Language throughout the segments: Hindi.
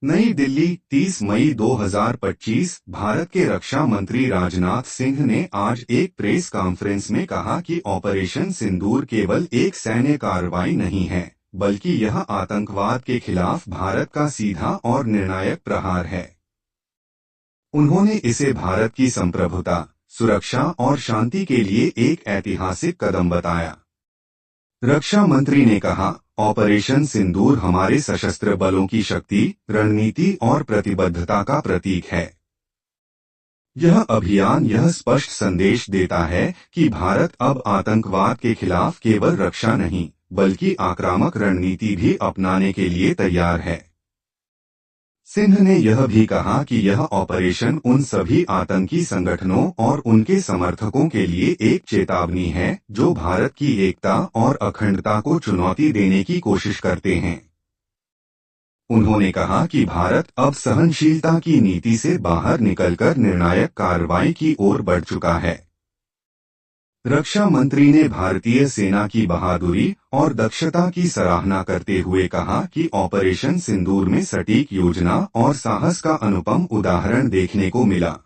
नई दिल्ली 30 मई 2025। भारत के रक्षा मंत्री राजनाथ सिंह ने आज एक प्रेस कॉन्फ्रेंस में कहा कि ऑपरेशन सिंदूर केवल एक सैन्य कार्रवाई नहीं है, बल्कि यह आतंकवाद के खिलाफ भारत का सीधा और निर्णायक प्रहार है। उन्होंने इसे भारत की संप्रभुता, सुरक्षा और शांति के लिए एक ऐतिहासिक कदम बताया। रक्षा मंत्री ने कहा, ऑपरेशन सिंदूर हमारे सशस्त्र बलों की शक्ति, रणनीति और प्रतिबद्धता का प्रतीक है। यह अभियान यह स्पष्ट संदेश देता है कि भारत अब आतंकवाद के खिलाफ केवल रक्षा नहीं, बल्कि आक्रामक रणनीति भी अपनाने के लिए तैयार है। सिंह ने यह भी कहा कि यह ऑपरेशन उन सभी आतंकी संगठनों और उनके समर्थकों के लिए एक चेतावनी है जो भारत की एकता और अखंडता को चुनौती देने की कोशिश करते हैं। उन्होंने कहा कि भारत अब सहनशीलता की नीति से बाहर निकलकर निर्णायक कार्रवाई की ओर बढ़ चुका है। रक्षा मंत्री ने भारतीय सेना की बहादुरी और दक्षता की सराहना करते हुए कहा कि ऑपरेशन सिंदूर में सटीक योजना और साहस का अनुपम उदाहरण देखने को मिला।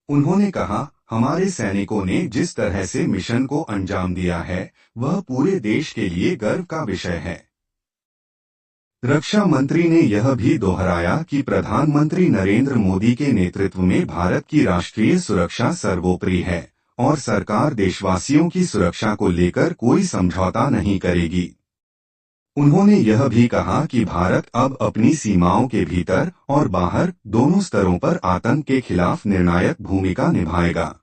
उन्होंने कहा, हमारे सैनिकों ने जिस तरह से मिशन को अंजाम दिया है, वह पूरे देश के लिए गर्व का विषय है। रक्षा मंत्री ने यह भी दोहराया कि प्रधानमंत्री नरेंद्र मोदी के नेतृत्व में भारत की राष्ट्रीय सुरक्षा सर्वोपरि है और सरकार देशवासियों की सुरक्षा को लेकर कोई समझौता नहीं करेगी। उन्होंने यह भी कहा कि भारत अब अपनी सीमाओं के भीतर और बाहर दोनों स्तरों पर आतंक के खिलाफ निर्णायक भूमिका निभाएगा।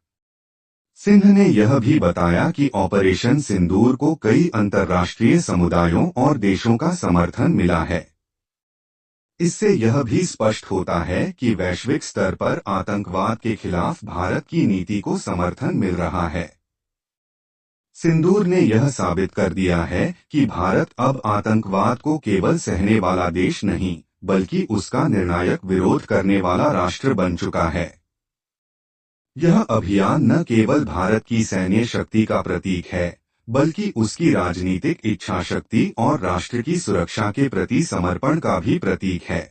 सिंह ने यह भी बताया कि ऑपरेशन सिंदूर को कई अंतर्राष्ट्रीय समुदायों और देशों का समर्थन मिला है। इससे यह भी स्पष्ट होता है कि वैश्विक स्तर पर आतंकवाद के खिलाफ भारत की नीति को समर्थन मिल रहा है। सिंदूर ने यह साबित कर दिया है कि भारत अब आतंकवाद को केवल सहने वाला देश नहीं, बल्कि उसका निर्णायक विरोध करने वाला राष्ट्र बन चुका है। यह अभियान न केवल भारत की सैन्य शक्ति का प्रतीक है, बल्कि उसकी राजनीतिक इच्छा शक्ति और राष्ट्र की सुरक्षा के प्रति समर्पण का भी प्रतीक है।